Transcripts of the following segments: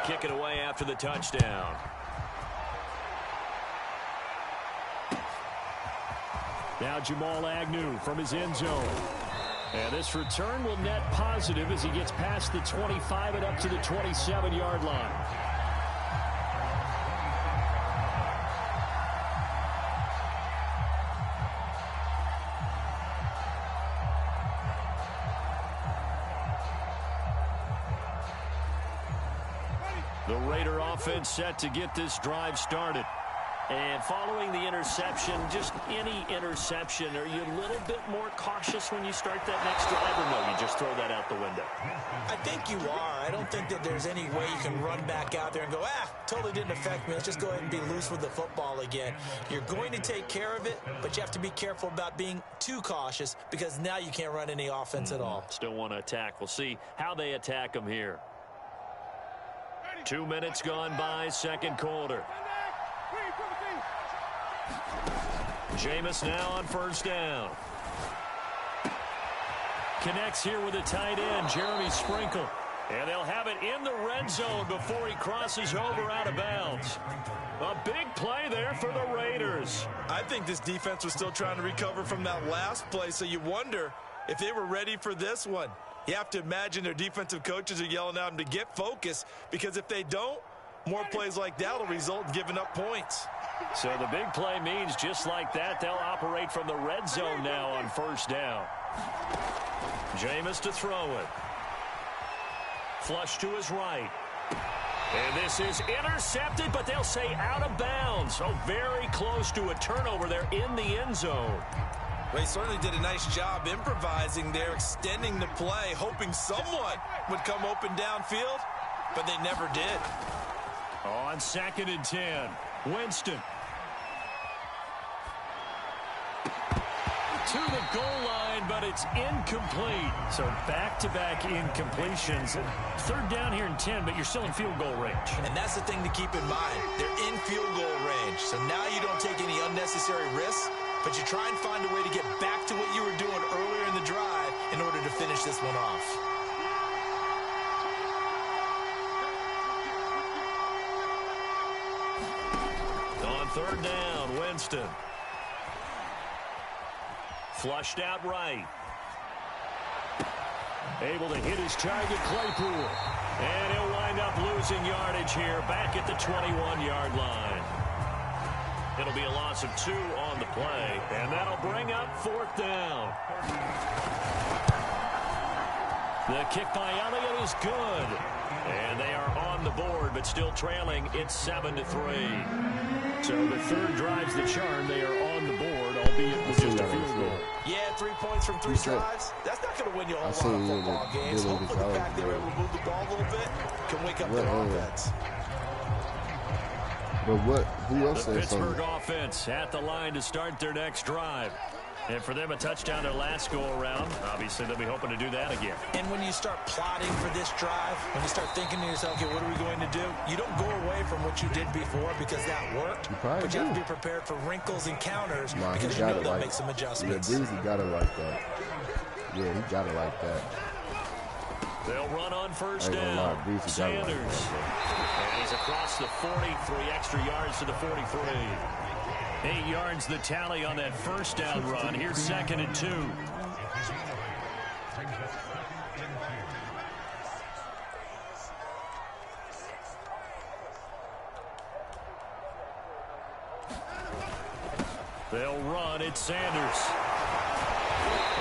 kick it away after the touchdown. Now Jamal Agnew from his end zone. And this return will net positive as he gets past the 25 and up to the 27-yard line. The Raider offense set to get this drive started. And following the interception, just any interception, are you a little bit more cautious when you start that next drive, or no, you just throw that out the window? I think you are. I don't think that there's any way you can run back out there and go, totally didn't affect me. Let's just go ahead and be loose with the football again. You're going to take care of it, but you have to be careful about being too cautious because now you can't run any offense at all. Still want to attack. We'll see how they attack them here. 2 minutes gone by, second quarter. Jameis now on first down. Connects here with a tight end, Jeremy Sprinkle. And they'll have it in the red zone before he crosses over out of bounds. A big play there for the Raiders. I think this defense was still trying to recover from that last play, so you wonder if they were ready for this one. You have to imagine their defensive coaches are yelling at them to get focused, because if they don't, more plays like that will result in giving up points. So the big play means just like that, they'll operate from the red zone now on first down. Jameis to throw it. Flush to his right. And this is intercepted, but they'll say out of bounds. So very close to a turnover there in the end zone. They certainly did a nice job improvising there, extending the play, hoping someone would come open downfield, but they never did. On 2nd and 10, Winston. To the goal line, but it's incomplete. So back-to-back incompletions. Third down here in 10, but you're still in field goal range. And that's the thing to keep in mind. They're in field goal range. So now you don't take any unnecessary risks, but you try and find a way to get back to what you were doing earlier in the drive in order to finish this one off. On third down, Winston. Flushed out right. Able to hit his target, Claypool. And he'll wind up losing yardage here back at the 21-yard line. It'll be a loss of 2 on the play, and that'll bring up fourth down. The kick by Elliott is good. And they are on the board, but still trailing. It's 7-3. So the third drives the charm. They are on the board, albeit with just a field goal. Yeah, 3 points from 3 drives. That's not going to win you a whole lot of football games. Hopefully the fact they were able to move the ball a little bit can wake up their offense. But who else the said something? Pittsburgh offense at the line to start their next drive. And for them, a touchdown their last go-around. Obviously, they'll be hoping to do that again. And when you start plotting for this drive, when you start thinking to yourself, okay, what are we going to do? You don't go away from what you did before because that worked. But you have to be prepared for wrinkles and counters because you know they'll make some adjustments. Yeah, Breezy got it like that. Yeah, he got it like that. They'll run on first down. Sanders. And he's across the 40, 3 extra yards to the 43. 8 yards the tally on that first down run. Here's 2nd and 2. They'll run. It's Sanders.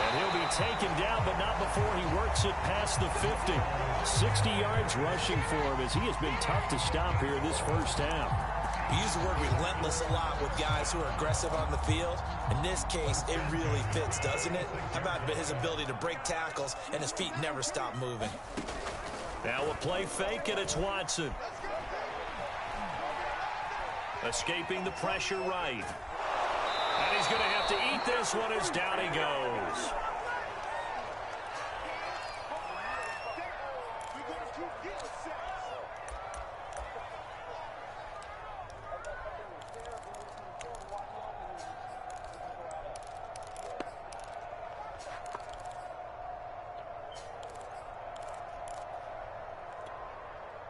And he'll be taken down, but not before he works it past the 50. 60 yards rushing for him as he has been tough to stop here this first half. We use the word relentless a lot with guys who are aggressive on the field. In this case, it really fits, doesn't it? How about his ability to break tackles and his feet never stop moving? Now a play fake, and it's Watson. Escaping the pressure right. And he's going to have to eat this one as down he goes.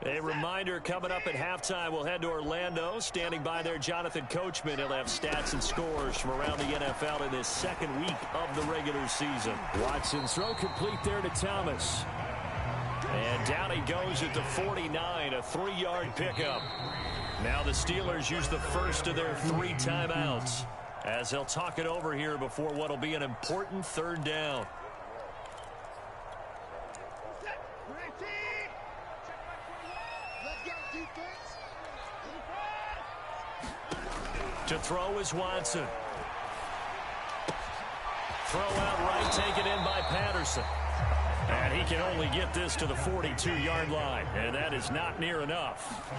A reminder, coming up at halftime, we'll head to Orlando. Standing by there, Jonathan Coachman. He'll have stats and scores from around the NFL in this second week of the regular season. Watson's throw complete there to Thomas. And down he goes at the 49, a 3-yard pickup. Now the Steelers use the first of their 3 timeouts as they'll talk it over here before what will be an important 3rd down. To throw is Watson. Throw out right, taken in by Patterson. And he can only get this to the 42-yard line, and that is not near enough.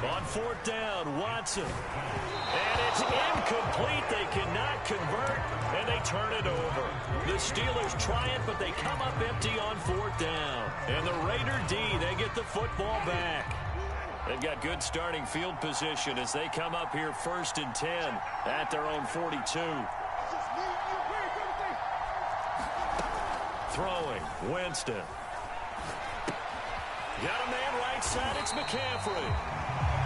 On 4th down, Watson. And it's incomplete. They cannot convert, and they turn it over. The Steelers try it, but they come up empty on 4th down. And the Raider D, they get the football back. They've got good starting field position as they come up here 1st and 10 at their own 42. Throwing, Winston. Got a man right side, it's McCaffrey.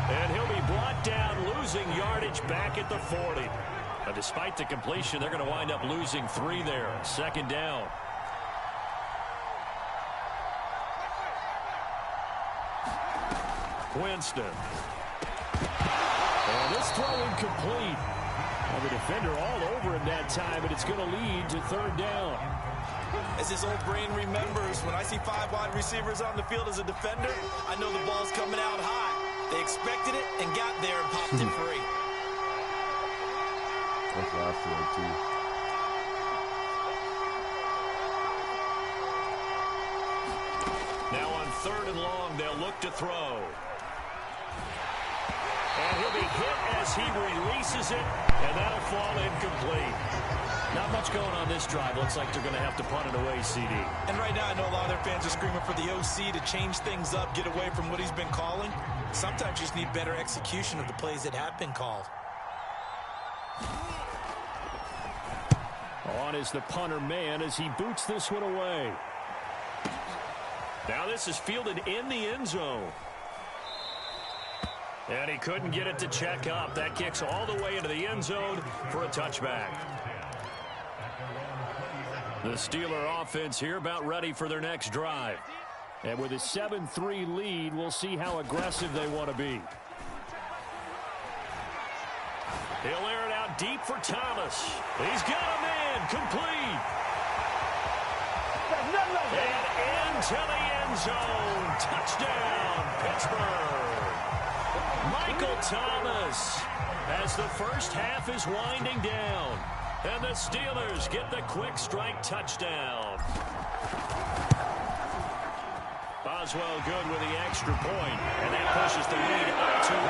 And he'll be brought down, losing yardage back at the 40. But despite the completion, they're going to wind up losing 3 there. 2nd down. Winston. And this throw incomplete. Well, the defender all over him that time, but it's going to lead to 3rd down. As his old brain remembers, when I see 5 wide receivers on the field as a defender, I know the ball's coming out hot. They expected it and got there and popped it free. That's what I feel, too. Now on 3rd and long, they'll look to throw. And he'll be hit as he releases it, and that'll fall incomplete. Not much going on this drive. Looks like they're going to have to punt it away, CD. And right now, I know a lot of their fans are screaming for the OC to change things up, get away from what he's been calling. Sometimes you just need better execution of the plays that have been called. On is the punter man as he boots this one away. Now this is fielded in the end zone. And he couldn't get it to check up. That kicks all the way into the end zone for a touchback. The Steeler offense here about ready for their next drive. And with a 7-3 lead, we'll see how aggressive they want to be. He'll air it out deep for Thomas. He's got a man complete. And into the end zone. Touchdown, Pittsburgh. Michael Thomas as the first half is winding down. And the Steelers get the quick strike touchdown. Boswell good with the extra point, and that pushes the lead up to 11.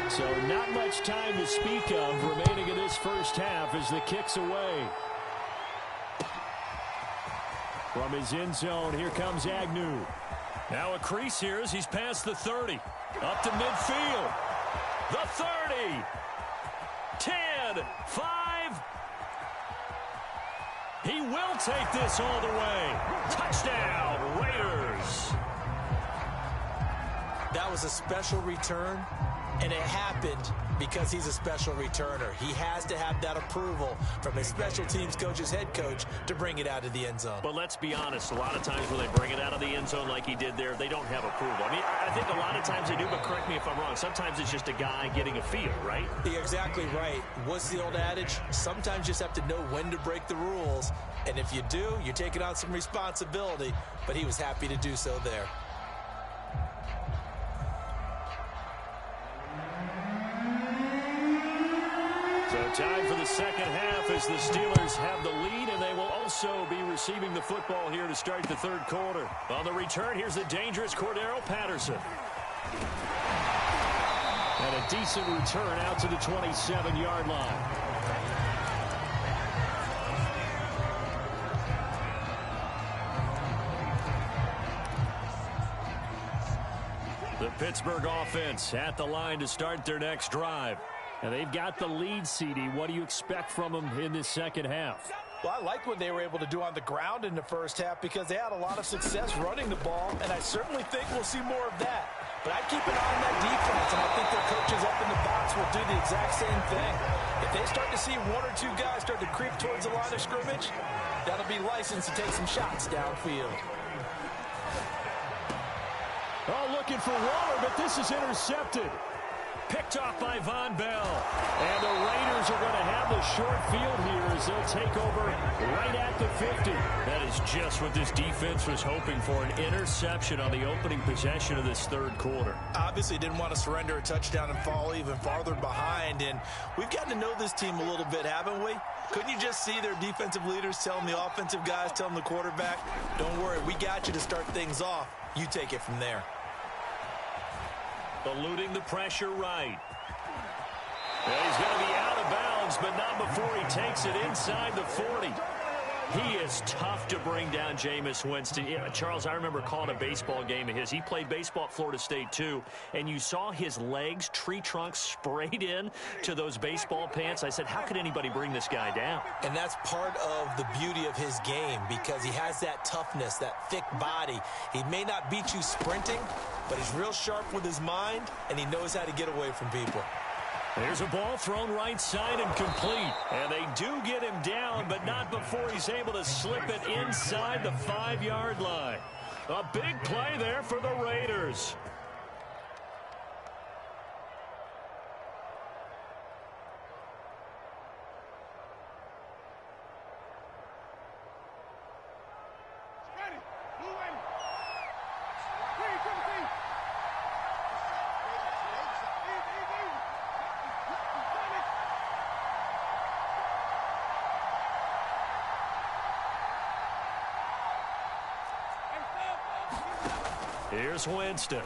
So not much time to speak of remaining in this first half as the kick's away. From his end zone, here comes Agnew. Now a crease here as he's past the 30. Up to midfield. The 30. 10. 5. He will take this all the way. Touchdown, Raiders. That was a special return, and it happened because he's a special returner. He has to have that approval from his special teams coach's head coach to bring it out of the end zone. But let's be honest, a lot of times when they bring it out of the end zone like he did there, they don't have approval. I mean, I think a lot of times they do, but correct me if I'm wrong. Sometimes it's just a guy getting a feel, right? You're exactly right. What's the old adage? Sometimes you just have to know when to break the rules. And if you do, you're taking on some responsibility. But he was happy to do so there. So time for the second half as the Steelers have the lead, and they will also be receiving the football here to start the third quarter. On the return, here's the dangerous Cordero Patterson. And a decent return out to the 27-yard line. The Pittsburgh offense at the line to start their next drive. And they've got the lead, CD. What do you expect from them in this second half? Well, I like what they were able to do on the ground in the first half because they had a lot of success running the ball, and I certainly think we'll see more of that. But I'd keep an eye on that defense, and I think their coaches up in the box will do the exact same thing. If they start to see one or two guys start to creep towards the line of scrimmage, that'll be licensed to take some shots downfield. Oh, looking for Waller, but this is intercepted. Picked off by Von Bell. And the Raiders are going to have the short field here as they'll take over right at the 50. That is just what this defense was hoping for, an interception on the opening possession of this third quarter. Obviously didn't want to surrender a touchdown and fall even farther behind. And we've gotten to know this team a little bit, haven't we? Couldn't you just see their defensive leaders telling the offensive guys, telling the quarterback, don't worry, we got you to start things off. You take it from there. Eluding the pressure right. Well, he's going to be out of bounds, but not before he takes it inside the 40. He is tough to bring down, Jameis Winston. Yeah, Charles, I remember calling a baseball game of his. He played baseball at Florida State, too, and you saw his legs, tree trunks sprayed in to those baseball pants. I said, how could anybody bring this guy down? And that's part of the beauty of his game because he has that toughness, that thick body. He may not beat you sprinting, but he's real sharp with his mind, and he knows how to get away from people. There's a ball thrown right side and complete. And they do get him down, but not before he's able to slip it inside the 5-yard line. A big play there for the Raiders. Here's Winston.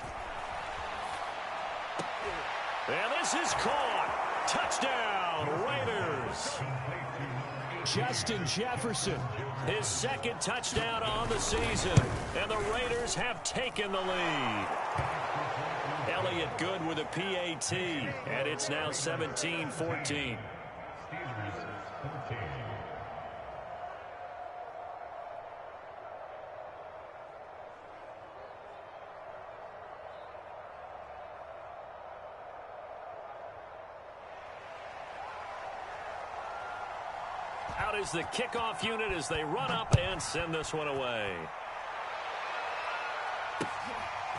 And this is caught. Touchdown, Raiders. Justin Jefferson, his second touchdown on the season. And the Raiders have taken the lead. Elliott good with a PAT. And it's now 17-14. Out is the kickoff unit as they run up and send this one away.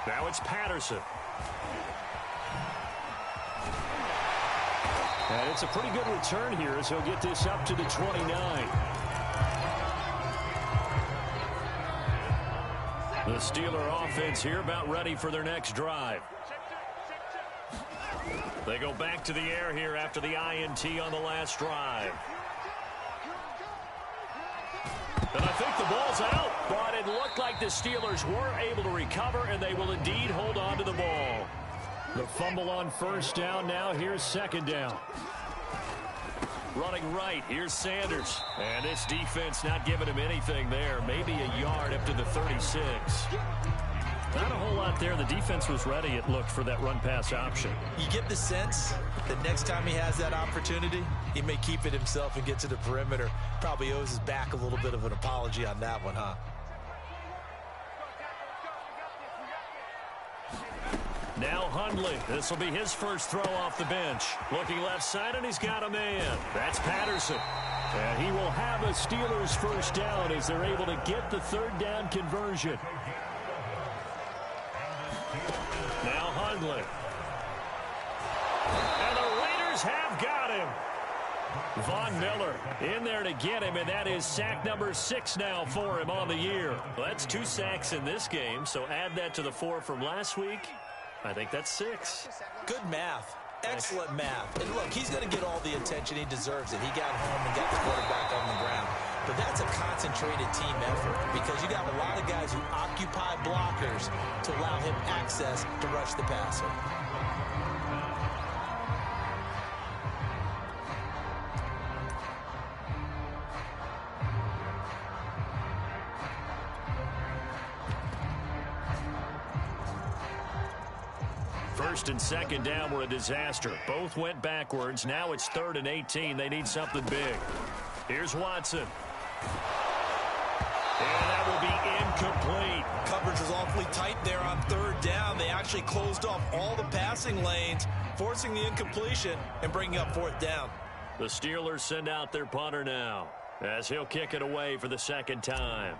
Now it's Patterson. And it's a pretty good return here as he'll get this up to the 29. The Steeler offense here about ready for their next drive. They go back to the air here after the INT on the last drive. And I think the ball's out, but it looked like the Steelers were able to recover, and they will indeed hold on to the ball. The fumble on first down now. Here's second down. Running right, here's Sanders. And this defense not giving him anything there. Maybe a yard up to the 36. Not a whole lot there. The defense was ready, it looked, for that run-pass option. You get the sense that next time he has that opportunity, he may keep it himself and get to the perimeter. Probably owes his back a little bit of an apology on that one, huh? Now Hundley. This will be his first throw off the bench. Looking left side, and he's got a man. That's Patterson. And he will have a Steelers first down as they're able to get the third down conversion. Now Hundley. And the Raiders have got him. Von Miller in there to get him, and that is sack number 6 now for him on the year. Well, that's 2 sacks in this game, so add that to the 4 from last week. I think that's 6. Good math. Excellent math. And look, he's going to get all the attention. He deserves it. He got home and got the quarterback on the ground. But that's a concentrated team effort because you got a lot of guys who occupy blockers to allow him access to rush the passer. first and second down were a disaster. Both went backwards. Now it's 3rd and 18. They need something big. Here's Watson. And that will be incomplete. Coverage was awfully tight there on 3rd down. They actually closed off all the passing lanes, forcing the incompletion and bringing up 4th down. The Steelers send out their punter now as he'll kick it away for the second time.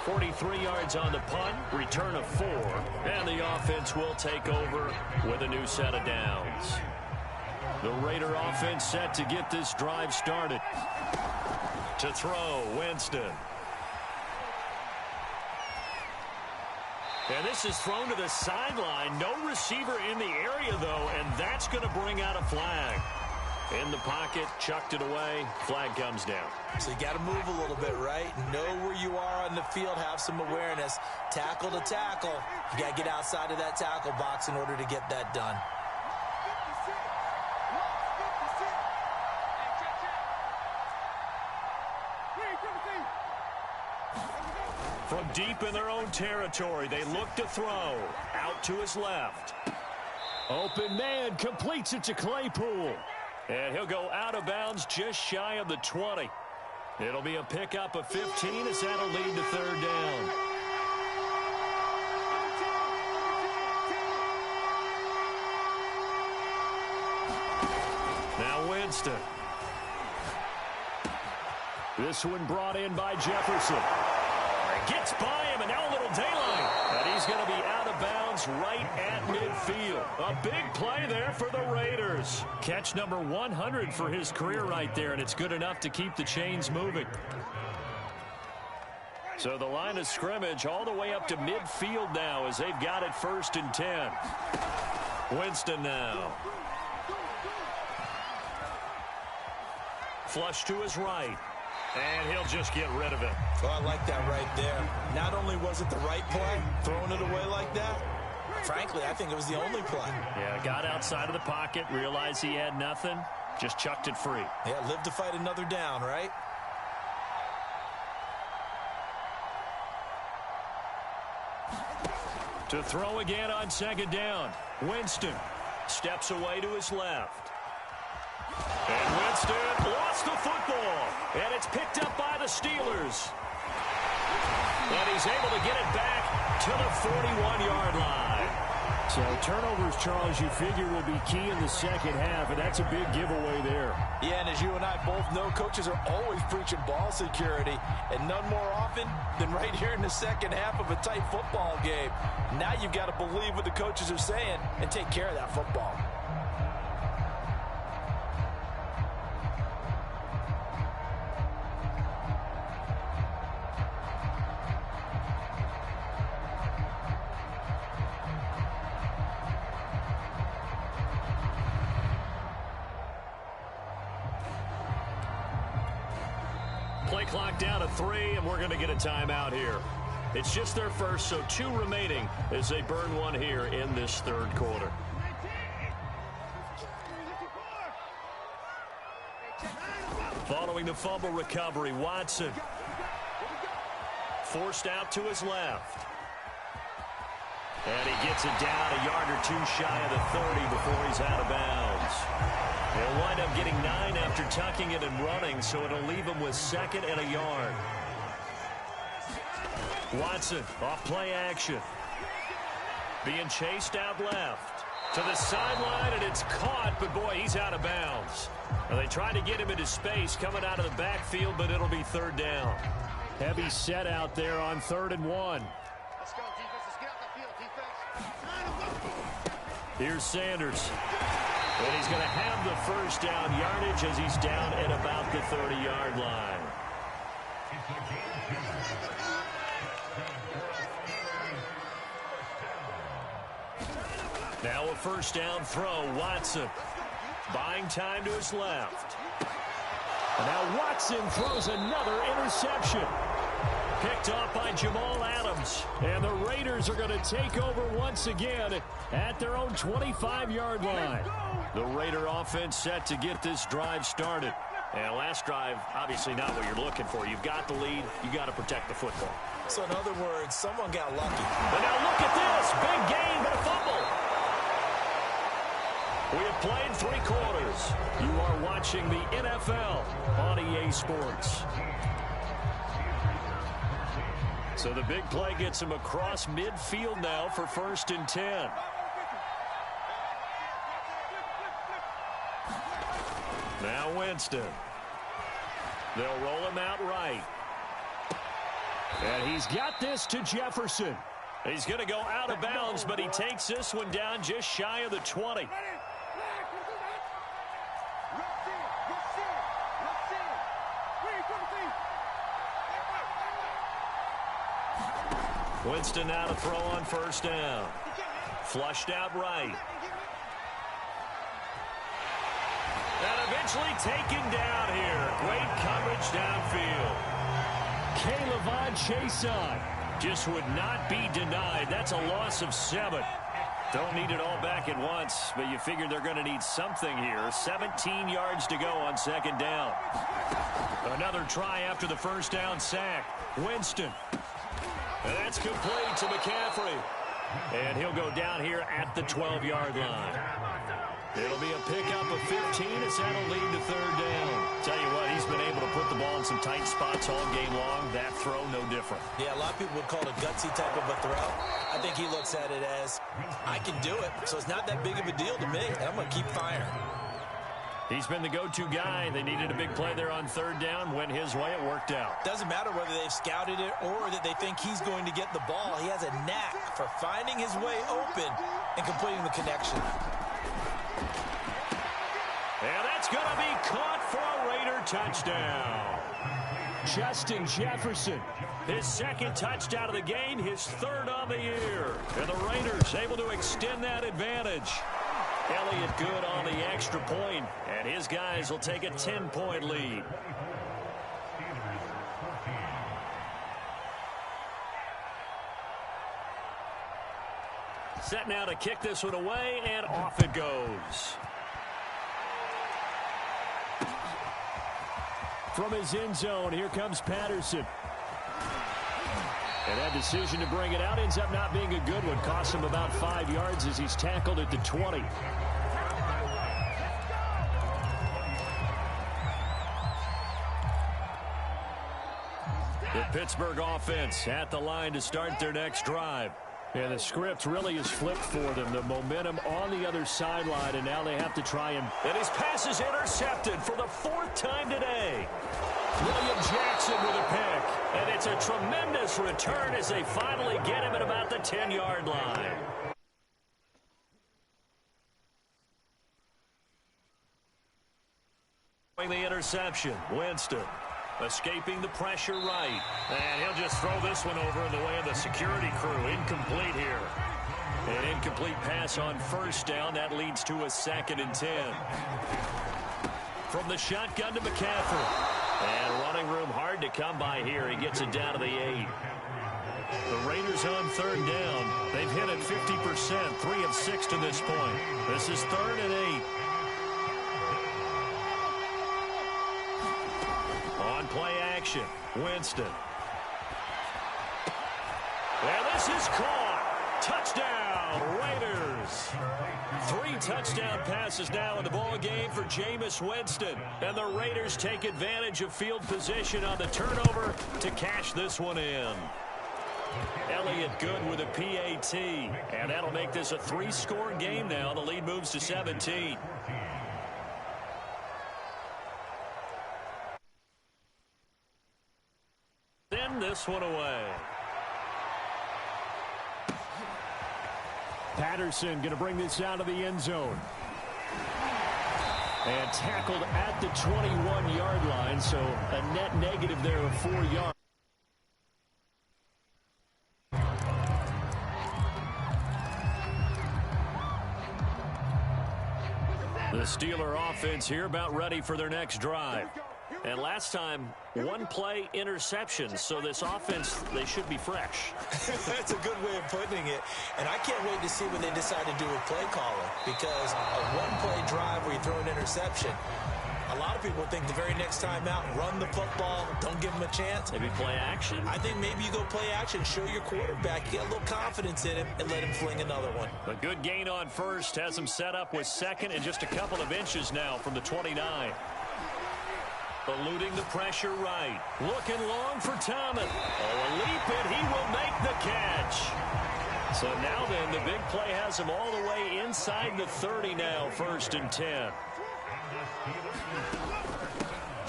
.43 yards on the punt, return of 4, and the offense will take over with a new set of downs. The Raider offense set to get this drive started. To throw, Winston. And this is thrown to the sideline. No receiver in the area, though, and that's going to bring out a flag. In the pocket, chucked it away, flag comes down. So you got to move a little bit, right? Know where you are on the field, have some awareness. Tackle to tackle. You got to get outside of that tackle box in order to get that done. From deep in their own territory, they look to throw. Out to his left. Open man completes it to Claypool. And he'll go out of bounds just shy of the 20. It'll be a pickup of 15 as that'll lead to 3rd down. Now Winston. This one brought in by Jefferson. Gets by him, and now a little daylight. And he's going to be out of bounds right at midfield. A big play there for the Raiders. Catch number 100 for his career right there, and it's good enough to keep the chains moving. So the line of scrimmage all the way up to midfield now as they've got it 1st and 10. Winston now. Flush to his right. And he'll just get rid of it. Oh, I like that right there. Not only was it the right play, throwing it away like that, frankly, I think it was the only play. Yeah, got outside of the pocket, realized he had nothing, just chucked it free. Yeah, live to fight another down, right? To throw again on 2nd down. Winston steps away to his left. And Winston lost the football. And it's picked up by the Steelers. And he's able to get it back to the 41-yard line. So turnovers, Charles, you figure will be key in the second half, and that's a big giveaway there. Yeah, and as you and I both know, coaches are always preaching ball security, and none more often than right here in the second half of a tight football game. Now you've got to believe what the coaches are saying and take care of that football. Play clock down to 3, and we're going to get a timeout here. It's just their first, so 2 remaining as they burn one here in this 3rd quarter. Following the fumble recovery, Watson. Forced out to his left. And he gets it down a yard or 2 shy of the 30 before he's out of bounds. He'll wind up getting 9 after tucking it and running, so it'll leave him with 2nd and a yard. Watson off play action. Being chased out left. To the sideline, and it's caught, but boy, he's out of bounds. Well, they tried to get him into space coming out of the backfield, but it'll be 3rd down. Heavy set out there on 3rd and 1. Let's go, defense. Let's get out the field, defense. Here's Sanders. And he's going to have the 1st down yardage as he's down at about the 30-yard line. Now a 1st down throw, Watson. Buying time to his left. And now Watson throws another interception. picked off by Jamal Adams. And the Raiders are going to take over once again at their own 25-yard line. The Raider offense set to get this drive started. And last drive, obviously not what you're looking for. You've got the lead. You got to protect the football. So in other words, someone got lucky. But now look at this. Big gain, but a fumble. We have played 3 quarters. You are watching the NFL on EA Sports. So the big play gets him across midfield now for 1st and 10. Now Winston. They'll roll him out right. And he's got this to Jefferson. He's going to go out of bounds, but he takes this one down just shy of the 20. Winston now to throw on 1st down. Flushed out right. And eventually taken down here. Great coverage downfield. K'Lavon Chaisson just would not be denied. That's a loss of 7. Don't need it all back at once, but you figure they're going to need something here. 17 yards to go on 2nd down. Another try after the 1st down sack. Winston. And that's complete to McCaffrey. And he'll go down here at the 12-yard line. It'll be a pickup of 15 as that'll lead to 3rd down. Tell you what, he's been able to put the ball in some tight spots all game long. That throw, no different. Yeah, a lot of people would call it a gutsy type of a throw. I think he looks at it as, I can do it, so it's not that big of a deal to me, and I'm going to keep firing. He's been the go-to guy. They needed a big play there on 3rd down. Went his way. It worked out. Doesn't matter whether they've scouted it or that they think he's going to get the ball. He has a knack for finding his way open and completing the connection. And that's going to be caught for a Raider touchdown. Justin Jefferson, his 2nd touchdown of the game, his 3rd on the year. And the Raiders able to extend that advantage. Elliott good on the extra point, and his guys will take a 10-point lead. Set now to kick this one away, and off it goes. From his end zone, here comes Patterson. And that decision to bring it out ends up not being a good one. Costs him about 5 yards as he's tackled at the 20. The Pittsburgh offense at the line to start their next drive. And the script really is flipped for them. The momentum on the other sideline, and now they have to try and his pass is intercepted for the 4th time today. William Jackson with a pick. And it's a tremendous return as they finally get him at about the 10-yard line. The interception. Winston escaping the pressure right. And he'll just throw this one over in the way of the security crew. Incomplete here. An incomplete pass on 1st down. That leads to a 2nd and 10. From the shotgun to McCaffrey. And running room hard to come by here. He gets it down to the 8. The Raiders on 3rd down. They've hit it 50%, 3 of 6 to this point. This is 3rd and 8. On play action, Winston. And this is caught. Touchdown, Raiders. 3 touchdown passes now in the ball game for Jameis Winston. And the Raiders take advantage of field position on the turnover to cash this one in. Elliott good with a PAT. And that'll make this a 3-score game now. The lead moves to 17. Send this one away. Patterson going to bring this out of the end zone. And tackled at the 21-yard line, so a net negative there of 4 yards. The Steeler offense here about ready for their next drive. And last time, one play interception. So this offense, they should be fresh. That's a good way of putting it. And I can't wait to see what they decide to do with play calling, because a one-play drive where you throw an interception, a lot of people think the very next time out, run the football, don't give them a chance. Maybe play action? I think maybe you go play action, show your quarterback, get a little confidence in him, and let him fling another one. A good gain on first has him set up with second and just a couple of inches now from the 29. Eluding the pressure right. Looking long for Thomas. Oh, a leap, and he will make the catch. So now then, the big play has him all the way inside the 30 now, 1st and 10.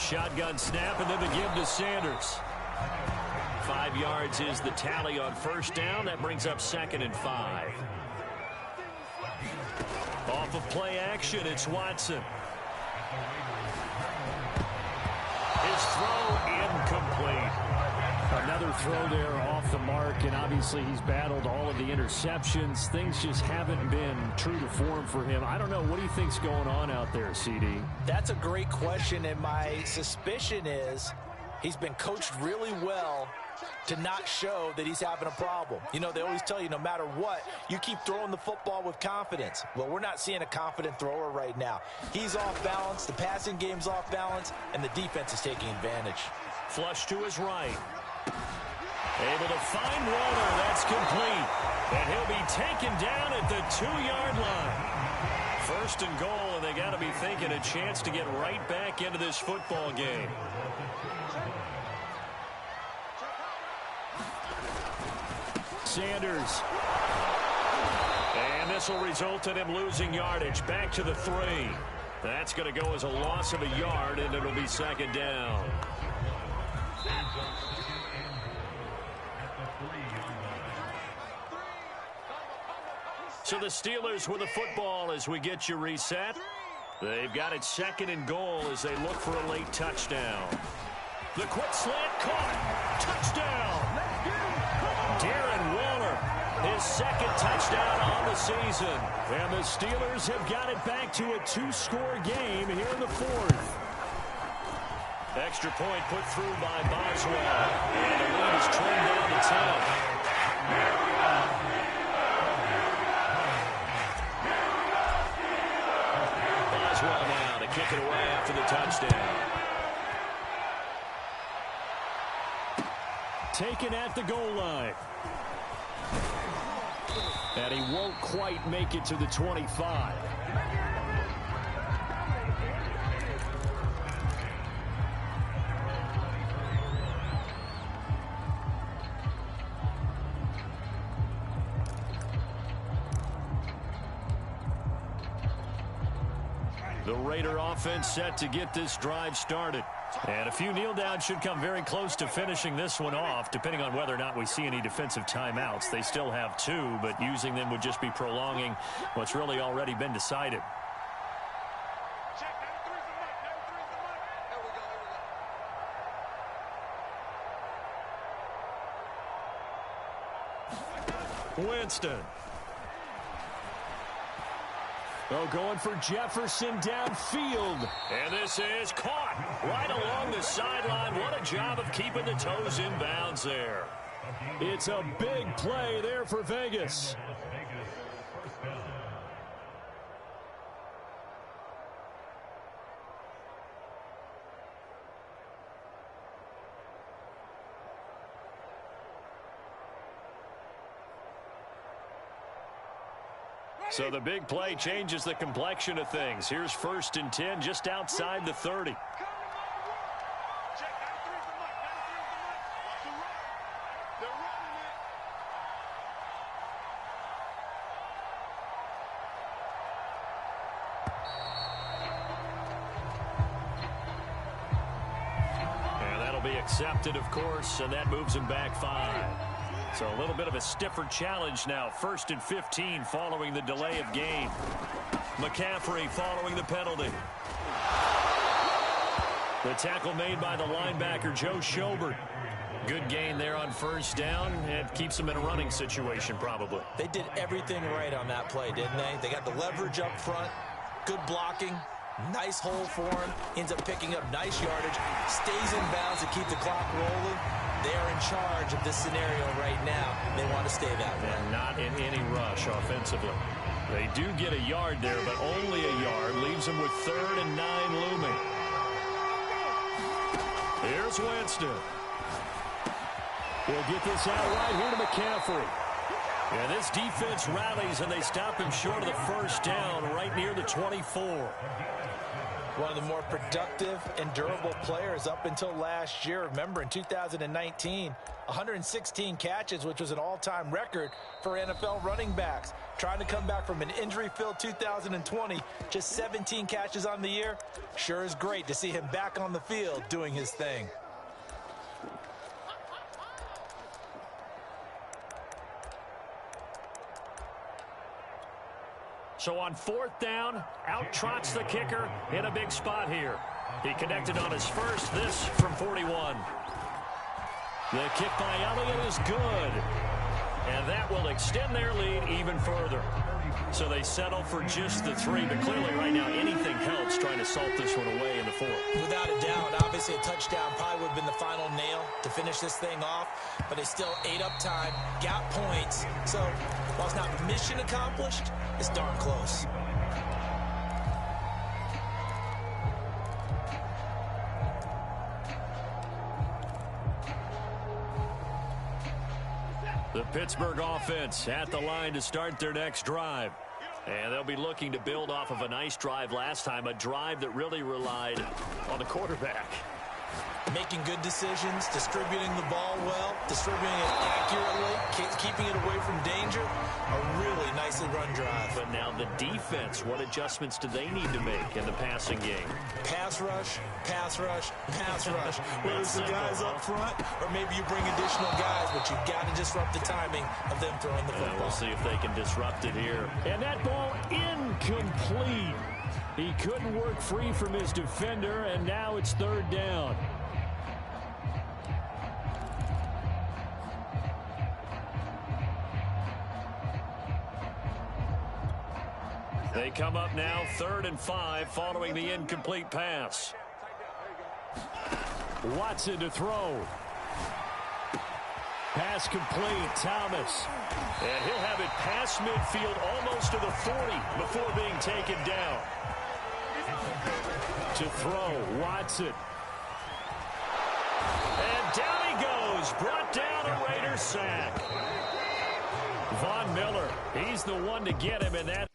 Shotgun snap, and then the give to Sanders. 5 yards is the tally on 1st down. That brings up 2nd and 5. Off of play action, it's Watson. His throw incomplete. Another throw there off the mark, and obviously he's battled all of the interceptions. Things just haven't been true to form for him. I don't know. What do you think's going on out there, CD? That's a great question, and my suspicion is he's been coached really well to not show that he's having a problem. You know, they always tell you no matter what, you keep throwing the football with confidence. Well, we're not seeing a confident thrower right now. He's off balance, the passing game's off balance, and the defense is taking advantage. Flush to his right. Able to find Waller. That's complete. And he'll be taken down at the 2-yard line. 1st and goal, and they got to be thinking a chance to get right back into this football game. Sanders. And this will result in him losing yardage. Back to the 3. That's going to go as a loss of a yard, and it'll be 2nd down. So the Steelers with a football as we get you reset. They've got it 2nd and goal as they look for a late touchdown. The quick slant caught. Touchdown. Darren Waller, his 2nd touchdown on the season. And the Steelers have got it back to a 2-score game here in the 4th. Extra point put through by Boswell. And the lead is trimmed down to 10. Boswell now to kick it away after the touchdown. Taken at the goal line. And he won't quite make it to the 25. The Raider offense set to get this drive started. And a few kneel downs should come very close to finishing this one off, depending on whether or not we see any defensive timeouts. They still have 2, but using them would just be prolonging what's really already been decided. Winston. Oh, going for Jefferson downfield. And this is caught right along the sideline. What a job of keeping the toes in bounds there. It's a big play there for Vegas. So the big play changes the complexion of things. Here's 1st and 10 just outside the 30. And that'll be accepted, of course, and that moves him back 5. So a little bit of a stiffer challenge now. 1st and 15 following the delay of game. McCaffrey following the penalty. The tackle made by the linebacker, Joe Schobert. Good gain there on 1st down. It keeps them in a running situation probably. They did everything right on that play, didn't they? They got the leverage up front, good blocking, Nice hole for him. Ends up picking up nice yardage. Stays in bounds to keep the clock rolling. They are in charge of this scenario right now. They want to stay that way. And not in any rush offensively. They do get a yard there, but only a yard. Leaves them with 3rd and 9 looming. Here's Winston. We'll get this out right here to McCaffrey. And this defense rallies, and they stop him short of the first down right near the 24. One of the more productive and durable players up until last year. Remember, in 2019, 116 catches, which was an all-time record for NFL running backs. Trying to come back from an injury-filled 2020, just 17 catches on the year. Sure is great to see him back on the field doing his thing. So on 4th down, out trots the kicker in a big spot here. He connected on his first, this from 41. The kick by Elliott is good. And that will extend their lead even further. So they settle for just the 3, but clearly right now anything helps trying to salt this one away in the 4th. Without a doubt, obviously a touchdown probably would have been the final nail to finish this thing off, but they still ate up time, got points. So while it's not mission accomplished, it's darn close. The Pittsburgh offense at the line to start their next drive. And they'll be looking to build off of a nice drive last time, a drive that really relied on the quarterback. Making good decisions, distributing the ball well, distributing it accurately, keeping it away from danger. A really nicely run drive. But now the defense, what adjustments do they need to make in the passing game? Pass rush, pass rush, pass rush. Whether it's the guys up front or maybe you bring additional guys, but you've got to disrupt the timing of them throwing the football. We'll see if they can disrupt it here. And that ball incomplete. He couldn't work free from his defender, and now it's 3rd down. They come up now 3rd and 5 following the incomplete pass. Watson to throw. Pass complete, Thomas. And he'll have it past midfield almost to the 40 before being taken down. To throw, Watson. And down he goes, brought down a Raider sack. Von Miller, he's the one to get him in that.